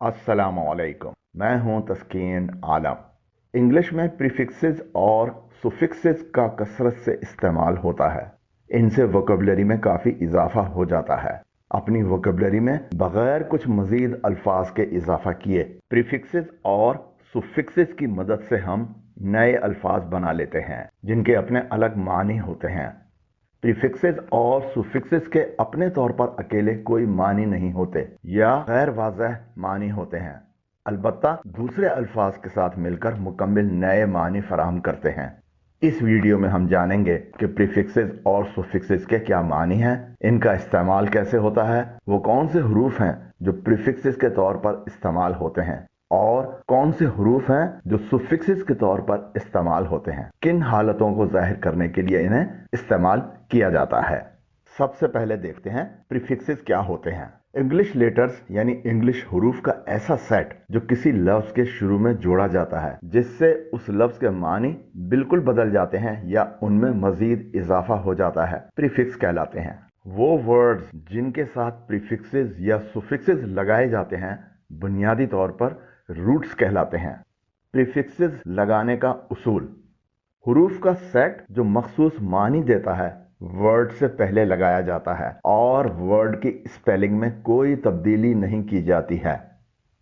अस्सलामुअलैकुम। मैं हूं तस्कीन आलम। इंग्लिश में प्रीफिक्सेस और सुफिक्सेस का कसरत से इस्तेमाल होता है। इनसे वोकेबलरी में काफ़ी इजाफा हो जाता है। अपनी वोकेबलरी में बगैर कुछ मज़ीद अल्फाज के इजाफा किए प्रीफिक्सेस और सुफिक्सेस की मदद से हम नए अल्फाज बना लेते हैं जिनके अपने अलग मानी होते हैं। प्रीफिक्सेस और सुफिक्सेस के अपने तौर पर अकेले कोई मानी नहीं होते या गैर वाज़ेह मानी होते हैं, अलबत्ता दूसरे अल्फाज के साथ मिलकर मुकम्मिल नए मानी फराहम करते हैं। इस वीडियो में हम जानेंगे कि प्रीफिक्सेस और सुफिक्सेस के क्या मानी हैं, इनका इस्तेमाल कैसे होता है, वो कौन से हरूफ हैं जो प्रीफिक्सेस के तौर पर इस्तेमाल होते हैं और कौन से हरूफ हैं जो सुफिक्सेस के तौर पर इस्तेमाल होते हैं, किन हालतों को जाहिर करने के लिए इन्हें इस्तेमाल किया जाता है। सबसे पहले देखते हैं प्रीफिक्सेस क्या होते हैं। इंग्लिश लेटर्स यानी इंग्लिश हरूफ का ऐसा सेट जो किसी लफ्ज के शुरू में जोड़ा जाता है जिससे उस लफ्ज के मानी बिल्कुल बदल जाते हैं या उनमें मजीद इजाफा हो जाता है, प्रीफिक्स कहलाते हैं। वो वर्ड्स जिनके साथ प्रीफिक्सेस या सुफिक्सेस लगाए जाते हैं बुनियादी तौर पर रूट्स कहलाते हैं। प्रीफिक्सेस लगाने का उसूल: हुरूफ का सेट जो मखसूस मानी देता है वर्ड से पहले लगाया जाता है और वर्ड की स्पेलिंग में कोई तब्दीली नहीं की जाती है।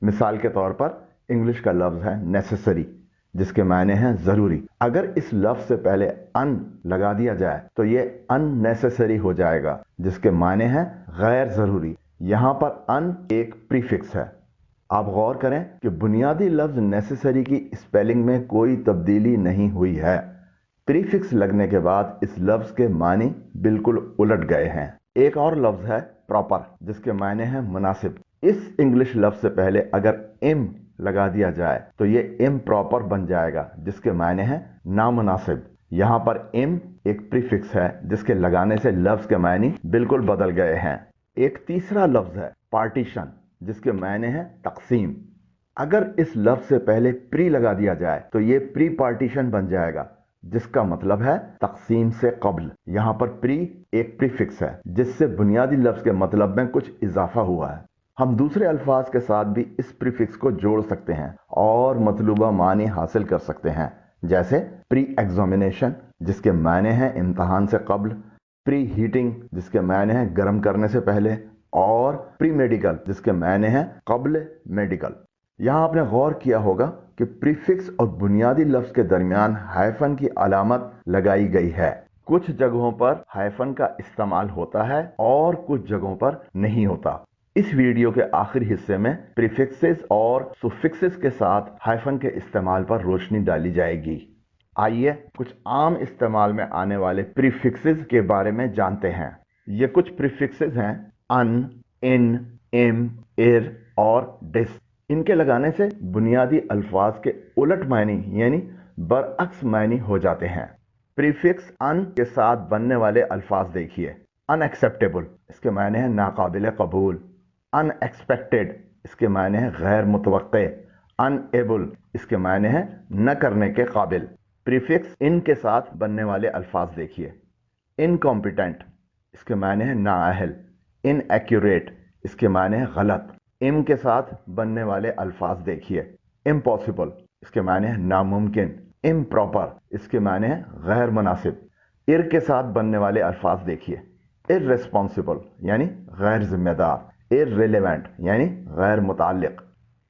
मिसाल के तौर पर इंग्लिश का लफ्ज है नेसेसरी जिसके मायने हैं जरूरी। अगर इस लफ्ज से पहले अन लगा दिया जाए तो ये अननेसेसरी हो जाएगा जिसके मायने हैं गैर जरूरी। यहां पर अन एक प्रीफिक्स है। आप गौर करें कि बुनियादी लफ्ज नेसेसरी की स्पेलिंग में कोई तब्दीली नहीं हुई है। प्रीफिक्स लगने के बाद इस लफ्ज के मानी बिल्कुल उलट गए हैं। एक और लफ्ज है प्रॉपर जिसके मायने हैं मुनासिब। इस इंग्लिश लफ्ज से पहले अगर इम लगा दिया जाए तो ये इम प्रॉपर बन जाएगा जिसके मायने हैं नामुनासिब। यहां पर इम एक प्रीफिक्स है जिसके लगाने से लफ्ज के मायने बिल्कुल बदल गए हैं। एक तीसरा लफ्ज है पार्टीशन जिसके मायने हैं तकसीम। अगर इस लफ्ज से पहले प्री लगा दिया जाए तो ये प्री पार्टीशन बन जाएगा जिसका मतलब है तकसीम से कब्ल। यहां पर प्री एक प्रीफिक्स है जिससे बुनियादी लफ्ज के मतलब में कुछ इजाफा हुआ है। हम दूसरे अल्फाज के साथ भी इस प्रीफिक्स को जोड़ सकते हैं और मतलूबा मानी हासिल कर सकते हैं, जैसे प्री एग्जामिनेशन जिसके मायने हैं इम्तहान से कब्ल, प्री हीटिंग जिसके मायने हैं गर्म करने से पहले, और प्री मेडिकल जिसके मायने हैं कब्ल मेडिकल। यहां आपने गौर किया होगा कि प्रीफिक्स और बुनियादी लफ्ज के दरमियान हाइफन की अलामत लगाई गई है। कुछ जगहों पर हाइफन का इस्तेमाल होता है और कुछ जगहों पर नहीं होता। इस वीडियो के आखिरी हिस्से में प्रीफिक्सेस और सुफिक्सेस के साथ हाइफन के इस्तेमाल पर रोशनी डाली जाएगी। आइए कुछ आम इस्तेमाल में आने वाले प्रीफिक्सेस के बारे में जानते हैं। ये कुछ प्रीफिक्सेस हैं अन, इन, इम, इर और डिस। इनके लगाने से बुनियादी अल्फाज के उलट मायनी यानी बरअक्स मायनी हो जाते हैं। प्रीफिक्स अन के साथ बनने वाले अल्फाज देखिए। अनएक्सेप्टेबल इसके मायने हैं नाकाबिल कबूल। अनएक्सपेक्टेड इसके मायने हैं गैर मुतवक्के। अनएबल इसके मायने हैं न करने के काबिल। प्रीफिक्स इन के साथ बनने वाले अल्फाज देखिए। इनकॉम्पिटेंट इसके मायने हैं नाअहल। इनएक्यूरेट इसके मायने हैं गलत। इम के साथ बनने वाले अल्फाज देखिए। इम्पॉसिबल इसके मायने हैं नामुमकिन। इम्प्रॉपर इसके मायने हैं गैर मुनासिब। इर के साथ बनने वाले अल्फाज देखिए। इर्रेस्पॉन्सिबल यानी गैर जिम्मेदार। इर्रेलेवेंट यानी गैर मुताल्लिक।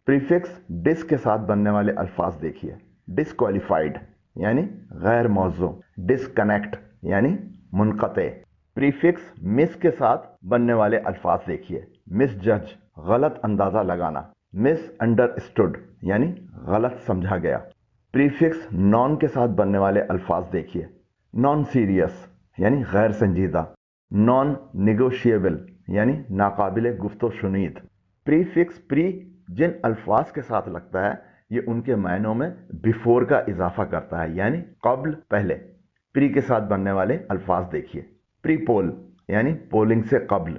प्रीफिक्स डिस के साथ बनने वाले अल्फाज देखिए। डिसक्वालिफाइड यानी गैर मौजू। डिसकनेक्ट यानी मुनक़ते। प्रीफिक्स मिस के साथ बनने वाले अल्फाज देखिए। मिसजज गलत अंदाजा लगाना। मिस अंडरस्टूड यानी गलत समझा गया। प्रीफिक्स नॉन के साथ बनने वाले अल्फाज देखिए। नॉन सीरियस यानी गैर संजीदा। नॉन निगोशिएबल यानी नाकाबिले गुफ्तो शुनीद। प्रीफिक्स प्री जिन अल्फाज के साथ लगता है ये उनके मायनों में बिफोर का इजाफा करता है यानी कब्ल, पहले। प्री के साथ बनने वाले अल्फाज देखिए। प्री पोल यानी पोलिंग से कब्ल।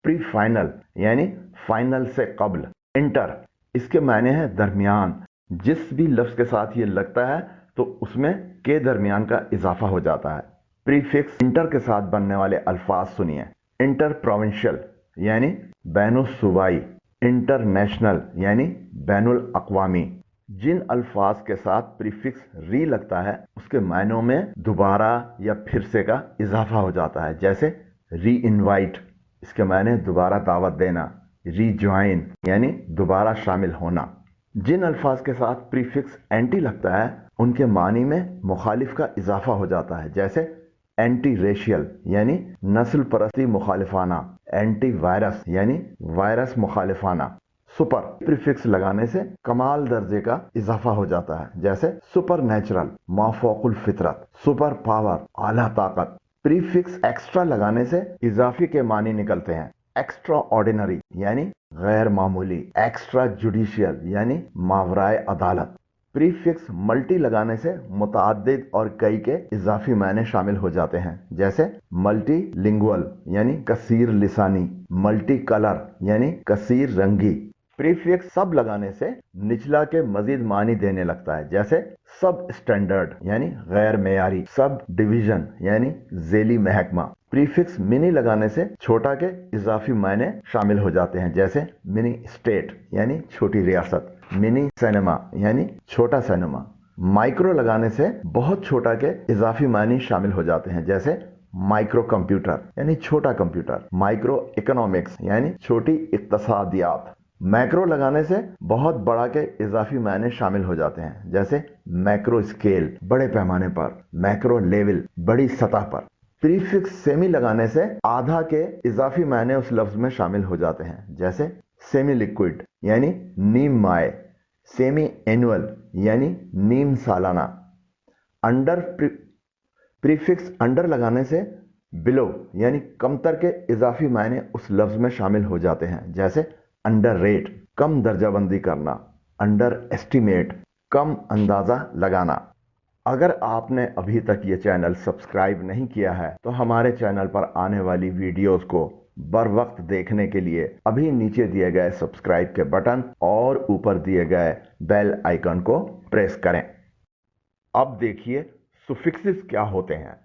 प्री फाइनल यानी फाइनल से कब्ल। इंटर इसके मायने हैं दरमियान। जिस भी लफ्ज के साथ ये लगता है तो उसमें के दरमियान का इजाफा हो जाता है। प्रीफिक्स इंटर के साथ बनने वाले अल्फाज सुनिए। इंटर प्रोविंशियल यानी बैनो सूबाई। इंटरनेशनल यानी बैनुल अक़वामी। जिन अल्फाज के साथ प्रीफिक्स री लगता है उसके मायनों में दोबारा या फिर से का इजाफा हो जाता है, जैसे री इनवाइट, इसके मायने दोबारा दावत देना, रीज्वाइन यानी दोबारा शामिल होना। जिन अल्फाज के साथ प्रीफिक्स एंटी लगता है उनके मानी में मुखालिफ का इजाफा हो जाता है, जैसे एंटी रेशियल यानी नस्ल परस्ती मुखालिफाना, एंटी वायरस यानी वायरस मुखालिफाना। सुपर प्रीफिक्स लगाने से कमाल दर्जे का इजाफा हो जाता है, जैसे सुपर नेचुरल, माफौकुल फितरत, सुपर पावर, आला ताकत। प्रीफिक्स एक्स्ट्रा लगाने से इजाफी के मानी निकलते हैं, एक्स्ट्रा ऑर्डिनरी यानी गैर मामूली, एक्स्ट्रा जुडिशियल यानी मावराए अदालत। प्रीफिक्स मल्टी लगाने से मुतअद्दिद और कई के इजाफी मायने शामिल हो जाते हैं, जैसे मल्टी लिंगुअल यानी कसीर लिसानी, मल्टी कलर यानी कसीर रंगी। प्रीफिक्स सब लगाने से निचला के मजीद मानी देने लगता है, जैसे सब स्टैंडर्ड यानी गैर मेयारी, सब डिवीजन यानी झेली महकमा। प्रीफिक्स मिनी लगाने से छोटा के इजाफी मायने शामिल हो जाते हैं, जैसे मिनी स्टेट यानी छोटी रियासत, मिनी सिनेमा यानी छोटा सिनेमा। माइक्रो लगाने से बहुत छोटा के इजाफी मानी शामिल हो जाते हैं, जैसे माइक्रो कंप्यूटर यानी छोटा कंप्यूटर, माइक्रो इकोनॉमिक्स यानी छोटी इक्तसादियात। मैक्रो लगाने से बहुत बड़ा के इजाफी मायने शामिल हो जाते हैं, जैसे मैक्रो स्केल बड़े पैमाने पर, मैक्रो लेवल बड़ी सतह पर। प्रीफिक्स सेमी लगाने से आधा के इजाफी मायने उस लफ्ज में शामिल हो जाते हैं, जैसे सेमी लिक्विड यानी नीम माए, सेमी एनुअल यानी नीम सालाना। अंडर प्रीफिक्स अंडर लगाने से बिलो यानी कमतर के इजाफी मायने उस लफ्ज में शामिल हो जाते हैं, जैसे अंडर रेट कम दर्जाबंदी करना, अंडर एस्टिमेट कम अंदाजा लगाना। अगर आपने अभी तक ये चैनल सब्सक्राइब नहीं किया है तो हमारे चैनल पर आने वाली वीडियोस को बर वक्त देखने के लिए अभी नीचे दिए गए सब्सक्राइब के बटन और ऊपर दिए गए बेल आइकन को प्रेस करें। अब देखिए सुफिक्सेस क्या होते हैं।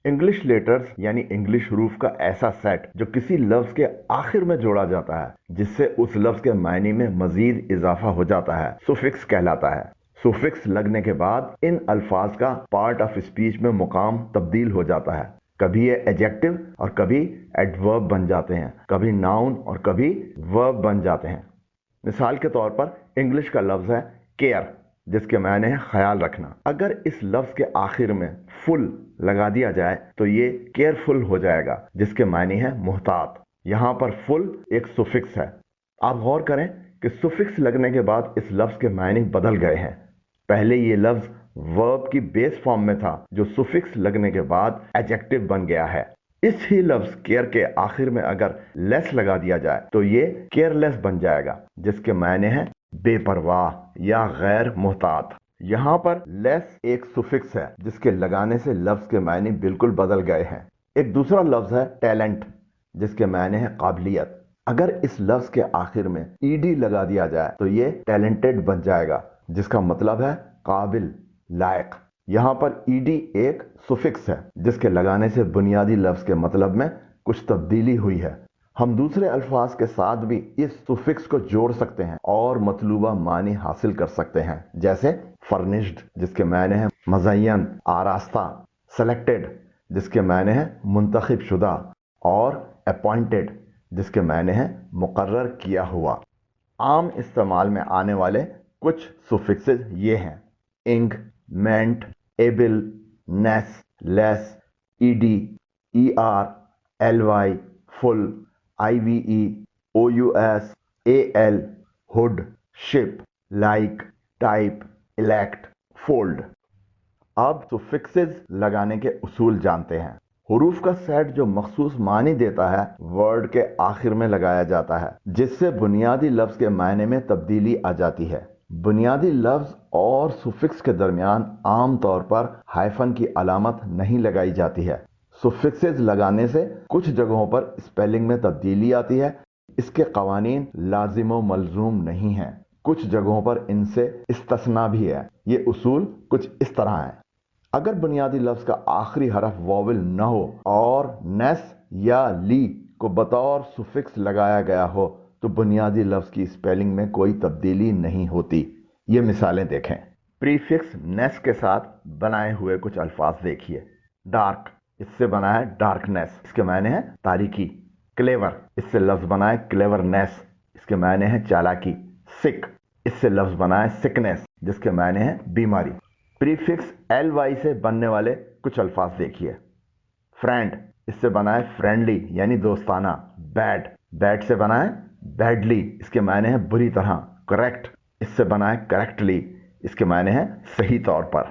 इंग्लिश लेटर्स यानी इंग्लिश हरूफ का ऐसा सेट जो किसी लफ्ज के आखिर में जोड़ा जाता है जिससे उस लफ्ज के मायने में मजीद इजाफा हो जाता है, सुफिक्स कहलाता है। सुफिक्स लगने के बाद इन अल्फाज का पार्ट ऑफ स्पीच में मुकाम तब्दील हो जाता है। कभी ये एडजेक्टिव और कभी एडवर्ब बन जाते हैं, कभी नाउन और कभी वर्ब बन जाते हैं। मिसाल के तौर पर इंग्लिश का लफ्ज है केयर जिसके मायने है ख्याल रखना। अगर इस लफ्ज के आखिर में फुल लगा दिया जाए तो ये केयरफुल हो जाएगा जिसके मायने है मुहतात। यहां पर फुल एक सुफिक्स है। आप गौर करें कि सुफिक्स लगने के बाद इस लफ्ज के मायने बदल गए हैं। पहले ये लफ्ज वर्ब की बेस फॉर्म में था जो सुफिक्स लगने के बाद एडजेक्टिव बन गया है। इस ही लफ्ज केयर के आखिर में अगर लेस लगा दिया जाए तो ये केयरलेस बन जाएगा जिसके मायने हैं बेपरवाह या गैर मुहतात। यहां पर लेस एक सुफिक्स है जिसके लगाने से लफ्ज के मायने बिल्कुल बदल गए हैं। एक दूसरा लफ्ज है टैलेंट जिसके मायने है काबिलियत। अगर इस लफ्ज के आखिर में ईडी लगा दिया जाए तो ये टैलेंटेड बन जाएगा जिसका मतलब है काबिल, लायक। यहां पर ईडी एक सुफिक्स है जिसके लगाने से बुनियादी लफ्ज के मतलब में कुछ तब्दीली हुई है। हम दूसरे अल्फाज के साथ भी इस सुफिक्स को जोड़ सकते हैं और मतलूबा मानी हासिल कर सकते हैं, जैसे फर्निश्ड जिसके मायने हैं मज़य्यन, आरास्ता, सेलेक्टेड जिसके मायने हैं मुंतखब शुदा और अपॉइंटेड जिसके मायने हैं मुकर्रर किया हुआ। आम इस्तेमाल में आने वाले कुछ सुफिक्सेस ये हैं: ing, ment, able, ness, less, ED, ER, LY, ful, IVE, OUS, AL, hood, ship, like, type, इलेक्ट, फोल्ड। अब सुफिक्सेस लगाने के उसूल जानते हैं। हुरूफ का सेट जो मखसूस मानी देता है वर्ड के आखिर में लगाया जाता है जिससे बुनियादी लफ्ज के मायने में तब्दीली आ जाती है। बुनियादी लफ्ज और सुफिक्स के दरमियान आम तौर पर हाइफन की अलामत नहीं लगाई जाती है। सुफिक्सेस लगाने से कुछ जगहों पर स्पेलिंग में तब्दीली आती है। इसके कवानीन लाजिम व मलजूम नहीं हैं, कुछ जगहों पर इनसे इस्तिस्ना भी है। ये उसूल कुछ इस तरह है: अगर बुनियादी लफ्ज का आखिरी हरफ वॉवल न हो और नेस या ली को बतौर सुफिक्स लगाया गया हो تو بنیادی لفظ کی اسپیلنگ میں کوئی تبدیلی نہیں ہوتی۔ یہ مثالیں دیکھیں۔ پریفکس نیس کے ساتھ بنائے ہوئے کچھ الفاظ دیکھیے۔ ڈارک، اس سے بنا ہے ڈارکنیس، اس کے معنی ہے تاریکی۔ کلیور، اس سے لفظ بنا ہے کلیورنیس، اس کے معنی ہے چالاکی۔ سک، اس سے لفظ بنا ہے سکنیس، جس کے معنی ہے بیماری۔ پریفکس ایل وائی سے بننے والے کچھ الفاظ دیکھیے۔ فرینڈ، اس سے بنا ہے فرینڈلی یعنی دوستانہ۔ بیڈ، بیڈ سے بنا ہے بیڈلی، اس کے معنی ہے بری طرح۔ کریکٹ، اس سے بنا ہے کریکٹلی، اس کے معنی ہے صحیح طور پر۔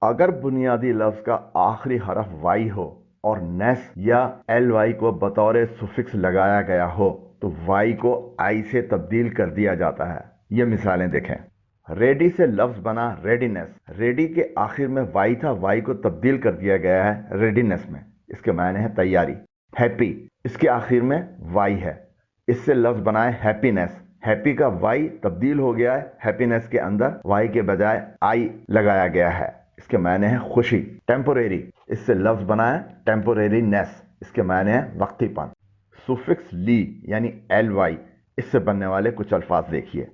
اگر بنیادی لفظ کا آخری حرف وائی ہو اور نیس یا ایل وائی کو بطور سفکس لگایا گیا ہو تو وائی کو آئی سے تبدیل کر دیا جاتا ہے۔ یہ مثالیں دیکھیں۔ ریڈی سے لفظ بنا ریڈینس، ریڈی کے آخر میں وائی تھا، وائی کو تبدیل کر دیا گیا ہے ریڈینس میں، اس کے معنی ہے تیاری۔ ہیپی، اس کے آخر میں وائی ہے، اس سے لفظ بنا ہے ہیپینس، ہیپی کا وائی تبدیل ہو گیا ہے، ہیپینس کے اندر وائی کے بجائے آئی لگایا گیا ہے، اس کے معنی ہے خوشی۔ ٹیمپوریری، اس سے لفظ بنا ہے ٹیمپوریری نیس، اس کے معنی ہے وقتی پن۔ سفکس لی یعنی ایل وائی، اس سے بننے والے کچھ الفاظ دیکھیے۔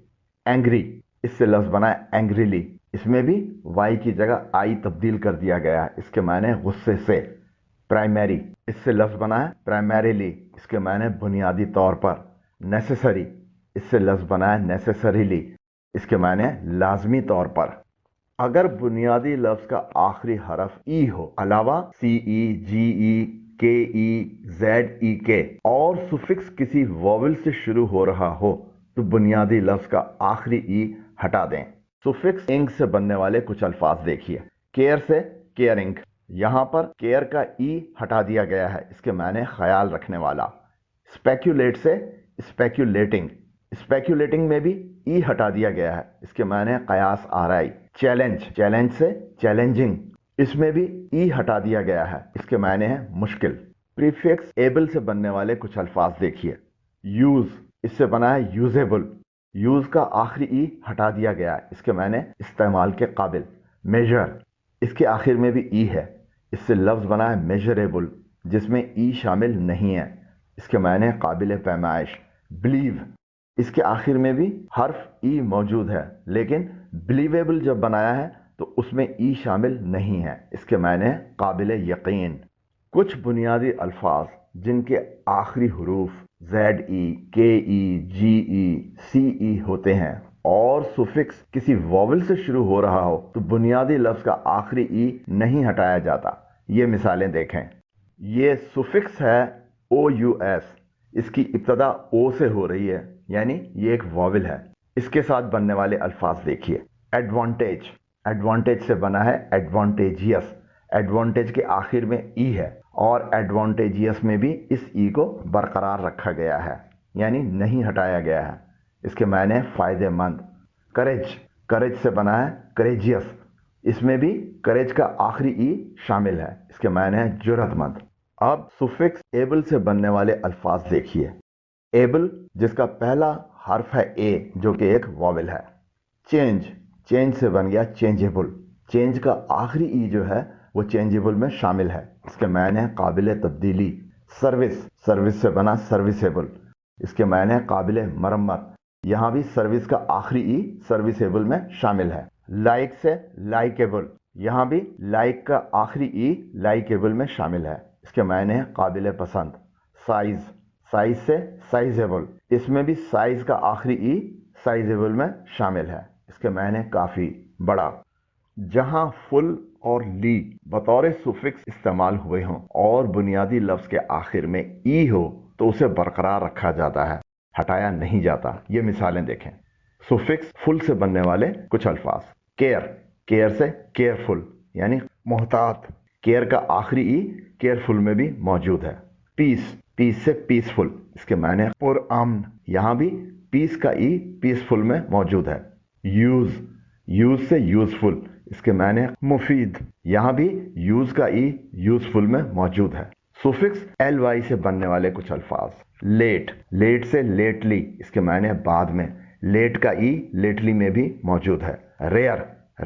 اینگری، اس سے لفظ بنا ہے اینگریلی، اس میں بھی وائی کی جگہ آئی تبدیل کر دیا گیا ہے، اس کے معنی ہے غصے سے۔ پرائمری، اس سے لفظ بنا ہے پرائمریلی، اس کے معنی بنیادی طور پر۔ نیسیسری، اس سے لفظ بنا ہے نیسیسریلی، اس کے معنی ہے لازمی طور پر۔ اگر بنیادی لفظ کا آخری حرف ای ہو علاوہ سی ای، جی ای، کے ای، زیڈ ای کے اور سفکس کسی ووول سے شروع ہو رہا ہو تو بنیادی لفظ کا آخری ای ہٹا دیں۔ سفکس انگ سے بننے والے کچھ الفاظ دیکھیے۔ کیئر سے کیئرنگ، یہاں پر کیئر کا ای ہٹا دیا گیا ہے، اس کے معنی خیال رکھنے والا۔ اسپیکولیٹ سے اسپیکولیٹنگ، اسپیکولیٹنگ میں بھی ای ہٹا دیا گیا ہے، اس کے معنی قیاس آرائی۔ چیلنج، چیلنج سے چیلنجنگ، اس میں بھی ای ہٹا دیا گیا ہے، اس کے معنی ہے مشکل۔ پریفکس ایبل سے بننے والے کچھ الفاظ دیکھیے۔ یوز، اس سے بنا ہے یوزیبل، یوز کا آخری ای ہٹا دیا گیا ہے، اس کے معنی استعمال کے قابل۔ میجر، اس کے آخر میں بھی ای ہے، اس سے لفظ بنا ہے میجریبل، جس میں ای شامل نہیں ہے، اس کے معنی قابل پیمائش۔ بلیو، اس کے آخر میں بھی حرف ای موجود ہے لیکن بلیویبل جب بنایا ہے تو اس میں ای شامل نہیں ہے، اس کے معنی قابل یقین۔ کچھ بنیادی الفاظ جن کے آخری حروف زیڈ ای، کے ای، جی ای، سی ای ہوتے ہیں اور سفکس کسی ووول سے شروع ہو رہا ہو تو بنیادی لفظ کا آخری ای نہیں ہٹایا جاتا۔ یہ مثالیں دیکھیں۔ یہ سفکس ہے او یو ایس، اس کی ابتدا او سے ہو رہی ہے یعنی یہ ایک ووول ہے۔ اس کے ساتھ بننے والے الفاظ دیکھیے۔ ایڈوانٹیج، ایڈوانٹیج سے بنا ہے ایڈوانٹیجیس، ایڈوانٹیج کے آخر میں ای ہے اور ایڈوانٹیجیس میں بھی اس ای کو برقرار رکھا گیا ہے یعنی نہیں ہٹایا گیا ہے، اس کے معنی فائدہ مند۔ کریج، کریج سے بنا ہے کریجیس، اس میں بھی کریج کا آخری ای شامل ہے، اس کے معنی ہے جرأت مند۔ اب سفکس ایبل سے بننے والے الفاظ دیکھیے۔ ایبل، جس کا پہلا حرف ہے اے جو کہ ایک ووول ہے۔ چینج، چینج سے بن گیا چینجیبل، چینج کا آخری ای جو ہے وہ چینجیبل میں شامل ہے، اس کے معنی ہے قابل تبدیلی۔ سروس، سروس سے بنا سروسیبل، اس کے معنی ہے قابل مرمت، یہاں بھی سروس کا آخری ای سروسیبل میں شامل ہے۔ لائک سے لائکیبل، یہاں بھی لائک کا آخری ای لائکیبل میں شامل ہے، اس کے معنی ہے قابل پسند۔ سائز، سائز سے سائزیبل، اس میں بھی سائز کا آخری ای سائزیبل میں شامل ہے، اس کے معنی کافی بڑا۔ جہاں فل اور لی بطور سفکس استعمال ہوئے ہوں اور بنیادی لفظ کے آخر میں ای ہو تو اسے برقرار رکھا جاتا ہے، ہٹایا نہیں جاتا۔ یہ مثالیں دیکھیں۔ سفکس فل سے بننے والے کچھ الفاظ۔ کیئر، کیئر سے کیئرفل یعنی محتاط، کیئر کا آخری ای کیئرفل میں بھی موجود ہے۔ پیس، پیس سے پیسفل، اس کے معنی پرامن، یہاں بھی پیس کا ای پیسفل میں موجود ہے۔ یوز، یوز سے یوزفل، اس کے معنی مفید، یہاں بھی یوز کا ای یوزفل میں موجود ہے۔ سفکس ایل وائی سے بننے والے کچھ الفاظ۔ لیٹ، لیٹ سے لیٹلی، اس کے معنی بعد میں، لیٹ کا ای لیٹلی میں بھی موجود ہے۔ ریئر،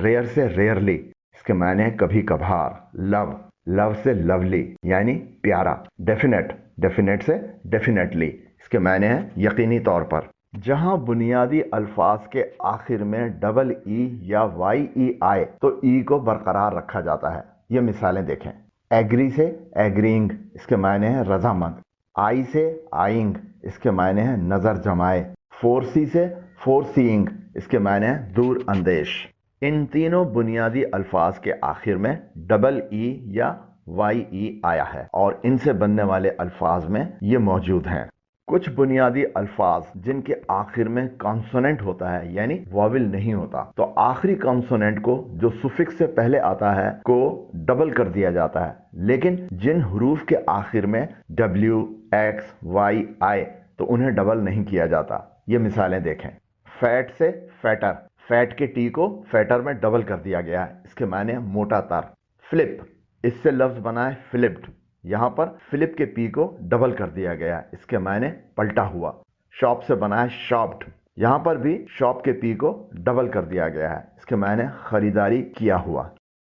ریئر سے ریئرلی، اس کے معنی کبھی کبھار۔ لو، لو سے لولی یعنی پیارا۔ ڈیفینیٹ، ڈیفینیٹ سے ڈیفینیٹلی، اس کے معنی ہے یقینی طور پر۔ जहां बुनियादी अल्फाज के आखिर में डबल ई या वाई ई आए तो ई को बरकरार रखा जाता है। ये मिसालें देखें। एग्री से एग्रीइंग, इसके मायने हैं रजामंद। आई से आइंग, इसके मायने हैं नजर जमाए। फोरसी से फोरसीइंग, इसके मायने हैं दूर अंदेश। इन तीनों बुनियादी अल्फाज के आखिर में डबल ई या वाई ई आया है और इनसे बनने वाले अल्फाज में ये मौजूद हैं। कुछ बुनियादी अल्फाज जिनके आखिर में कॉन्सोनेंट होता है यानी वॉवेल नहीं होता, तो आखिरी कॉन्सोनेंट को जो सुफिक्स से पहले आता है को डबल कर दिया जाता है। लेकिन जिन हरूफ के आखिर में डब्ल्यू, एक्स, वाई आए तो उन्हें डबल नहीं किया जाता। ये मिसालें देखें। फैट से फैटर, फैट के टी को फैटर में डबल कर दिया गया है, इसके मायने मोटा तर। फ्लिप, इससे लफ्ज बना है फ्लिप्ड, यहां पर फ्लिप के पी को डबल कर दिया गया है, इसके मायने पलटा हुआ। शॉप से बना है शॉप्ड, यहां पर भी शॉप के पी को डबल कर दिया गया है, इसके मायने खरीदारी किया हुआ।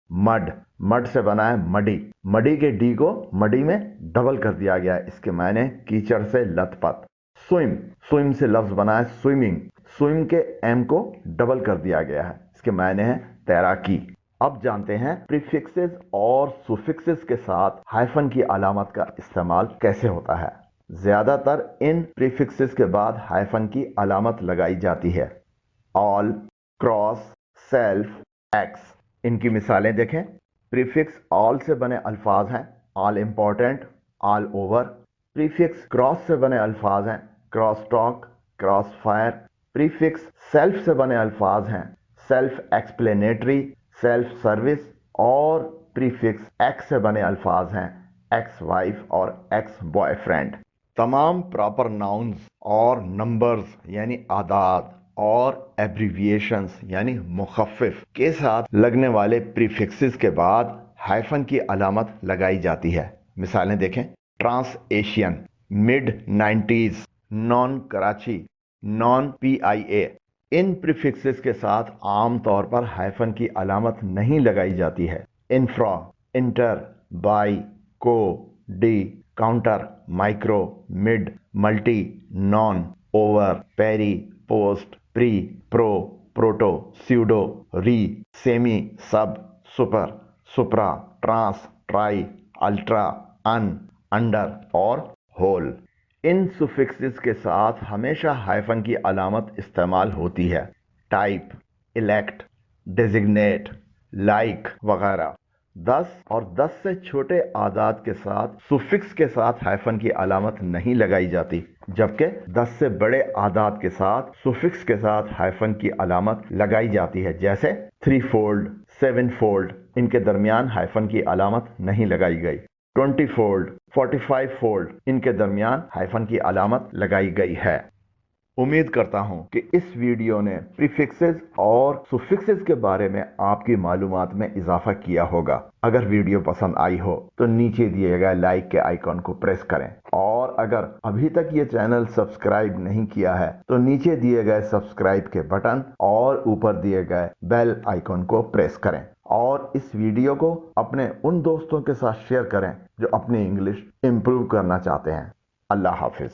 मड, मड से बना है मडी, मडी के डी को मडी में डबल कर दिया गया है, इसके मायने कीचड़ से लथपथ। स्विम, स्विम से लफ्ज बना है स्विमिंग, स्विम के एम को डबल कर दिया गया है, इसके मायने हैं तैराकी। अब जानते हैं प्रीफिक्सेस और सुफिक्सेस के साथ हाइफन की अलामत का इस्तेमाल कैसे होता है। ज्यादातर इन प्रीफिक्सेस के बाद हाइफन की अलामत लगाई जाती है। All, cross, self, x. इनकी मिसालें देखें। प्रीफिक्स ऑल से बने अल्फाज हैं all important, all over. Prefix cross से बने अल्फाज हैं cross talk, cross fire. Prefix self से बने अल्फाज हैं सेल्फ एक्सप्लेनेटरी, सेल्फ सर्विस। और प्रीफिक्स एक्स से बने अल्फाज हैं एक्स वाइफ और एक्स बॉयफ्रेंड। तमाम प्रॉपर नाउन्स और नंबर्स यानी आदाद और एब्रीविएशंस यानी मुखफ़िफ के साथ लगने वाले प्रीफिक्सेस के बाद हाइफन की अलामत लगाई जाती है। मिसालें देखें। Trans Asian, mid 90s, non Karachi, non PIA। इन प्रीफिक्सेस के साथ आम तौर पर हाइफन की अलामत नहीं लगाई जाती है। Infra, inter, bi, co, de, counter, micro, mid, multi, non, over, peri, post, pre, pro, proto, pseudo, re, semi, sub, super, supra, trans, tri, ultra, un, under और होल। इन सुफिक्सेस के साथ हमेशा हाइफन की अलामत इस्तेमाल होती है। टाइप, इलेक्ट, डेजिग्नेट, लाइक वगैरह। 10 और 10 से छोटे आदाद के साथ सुफिक्स के साथ हाइफन की अलामत नहीं लगाई जाती, जबकि 10 से बड़े आदाद के साथ सुफिक्स के साथ हाइफन की अलामत लगाई जाती है, जैसे 3 फोल्ड, 7 फोल्ड। इनके दरमियान हाइफन की अलामत नहीं लगाई गई। 20 फोल्ड, 45 फोल्ड, इनके दरमियान हाइफन की अलामत लगाई गई है। उम्मीद करता हूं कि इस वीडियो ने प्रीफिक्सेस और सुफिक्सेस के बारे में आपकी मालूमात में इजाफा किया होगा। अगर वीडियो पसंद आई हो तो नीचे दिए गए लाइक के आइकॉन को प्रेस करें, और अगर अभी तक ये चैनल सब्सक्राइब नहीं किया है तो नीचे दिए गए सब्सक्राइब के बटन और ऊपर दिए गए बेल आइकॉन को प्रेस करें, और इस वीडियो को अपने उन दोस्तों के साथ शेयर करें जो अपनी इंग्लिश इंप्रूव करना चाहते हैं। अल्लाह हाफिज।